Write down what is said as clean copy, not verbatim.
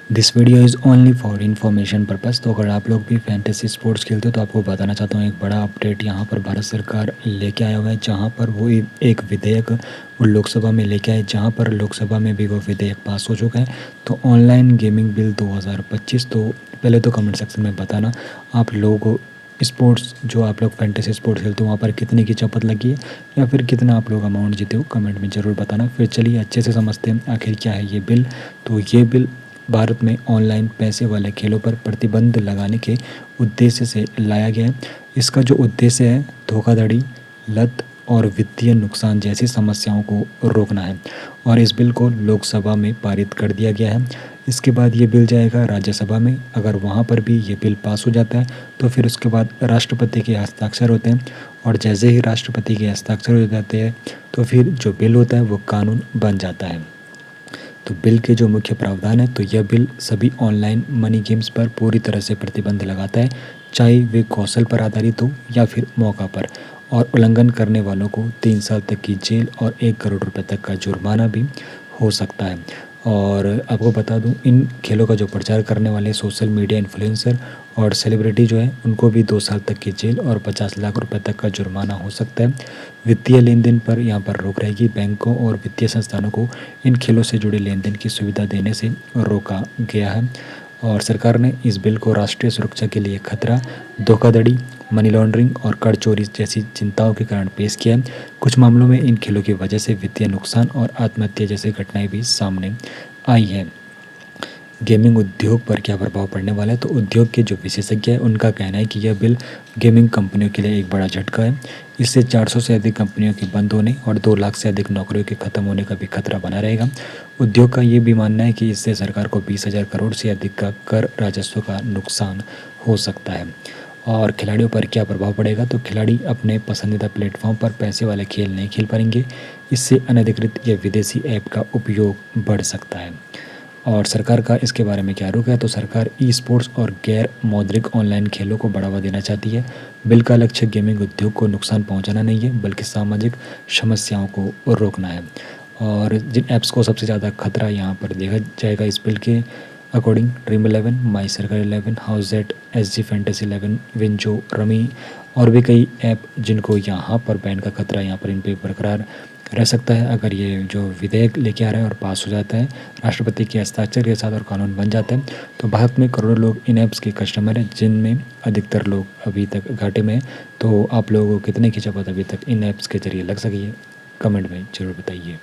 This video is only for information purpose. तो अगर आप लोग भी फैंटेसी स्पोर्ट्स खेलते हो तो आपको बताना चाहता हूँ एक बड़ा अपडेट यहाँ पर भारत सरकार लेके आया हुआ है, जहाँ पर वो एक विधेयक वो लोकसभा में लेके आए, जहाँ पर लोकसभा में भी वो विधेयक पास हो चुका है। तो ऑनलाइन गेमिंग बिल 2025। तो पहले तो कमेंट सेक्शन में बताना आप लोगों को स्पोर्ट्स जो आप लोग फैंटेसी स्पोर्ट्स खेलते हो वहाँ पर कितने की चपत लगी है या फिर कितना आप लोग अमाउंट जीते हो, कमेंट में ज़रूर बताना। फिर चलिए अच्छे से समझते हैं आखिर क्या है ये बिल। तो ये बिल भारत में ऑनलाइन पैसे वाले खेलों पर प्रतिबंध लगाने के उद्देश्य से लाया गया है। इसका जो उद्देश्य है धोखाधड़ी, लत और वित्तीय नुकसान जैसी समस्याओं को रोकना है और इस बिल को लोकसभा में पारित कर दिया गया है। इसके बाद ये बिल जाएगा राज्यसभा में। अगर वहाँ पर भी ये बिल पास हो जाता है तो फिर उसके बाद राष्ट्रपति के हस्ताक्षर होते हैं और जैसे ही राष्ट्रपति के हस्ताक्षर हो जाते हैं तो फिर जो बिल होता है वो कानून बन जाता है। तो बिल के जो मुख्य प्रावधान है, तो यह बिल सभी ऑनलाइन मनी गेम्स पर पूरी तरह से प्रतिबंध लगाता है, चाहे वे कौशल पर आधारित हो या फिर मौका पर, और उल्लंघन करने वालों को 3 साल तक की जेल और 1 करोड़ रुपए तक का जुर्माना भी हो सकता है। और आपको बता दूं, इन खेलों का जो प्रचार करने वाले सोशल मीडिया इन्फ्लुएंसर और सेलिब्रिटी जो है उनको भी 2 साल तक की जेल और 50 लाख रुपए तक का जुर्माना हो सकता है। वित्तीय लेन देन पर यहाँ पर रोक रहेगी। बैंकों और वित्तीय संस्थानों को इन खेलों से जुड़े लेन देन की सुविधा देने से रोका गया है। और सरकार ने इस बिल को राष्ट्रीय सुरक्षा के लिए खतरा, धोखाधड़ी, मनी लॉन्ड्रिंग और कर चोरी जैसी चिंताओं के कारण पेश किया है। कुछ मामलों में इन खेलों की वजह से वित्तीय नुकसान और आत्महत्या जैसी घटनाएं भी सामने आई हैं। गेमिंग उद्योग पर क्या प्रभाव पड़ने वाला है, तो उद्योग के जो विशेषज्ञ हैं उनका कहना है कि यह बिल गेमिंग कंपनियों के लिए एक बड़ा झटका है। इससे 400 से अधिक कंपनियों के बंद होने और 2 लाख से अधिक नौकरियों के खत्म होने का भी खतरा बना रहेगा। उद्योग का ये भी मानना है कि इससे सरकार को 20,000 करोड़ से अधिक का कर राजस्व का नुकसान हो सकता है। और खिलाड़ियों पर क्या प्रभाव पड़ेगा, तो खिलाड़ी अपने पसंदीदा प्लेटफॉर्म पर पैसे वाले खेल नहीं खेल पाएंगे। इससे अनधिकृत या विदेशी ऐप का उपयोग बढ़ सकता है। और सरकार का इसके बारे में क्या रुख है, तो सरकार ई स्पोर्ट्स और गैर मौद्रिक ऑनलाइन खेलों को बढ़ावा देना चाहती है। बिल का लक्ष्य गेमिंग उद्योग को नुकसान पहुंचाना नहीं है, बल्कि सामाजिक समस्याओं को रोकना है। और जिन ऐप्स को सबसे ज़्यादा खतरा यहाँ पर देखा जाएगा इस बिल के according, dream 11, my circle 11, Howzat, SG fantasy 11, WinZO, rummy और भी कई ऐप जिनको यहाँ पर बैन का खतरा यहाँ पर इन पर बरकरार रह सकता है। अगर ये जो विधेयक लेके आ रहा है और पास हो जाता है राष्ट्रपति के हस्ताक्षर के साथ और कानून बन जाता है, तो भारत में करोड़ों लोग इन ऐप्स के कस्टमर हैं, जिनमें अधिकतर लोग अभी तक घाटे में हैं। तो आप लोगों को कितने की चपत अभी तक इन ऐप्स के जरिए लग सकी है, कमेंट में ज़रूर बताइए।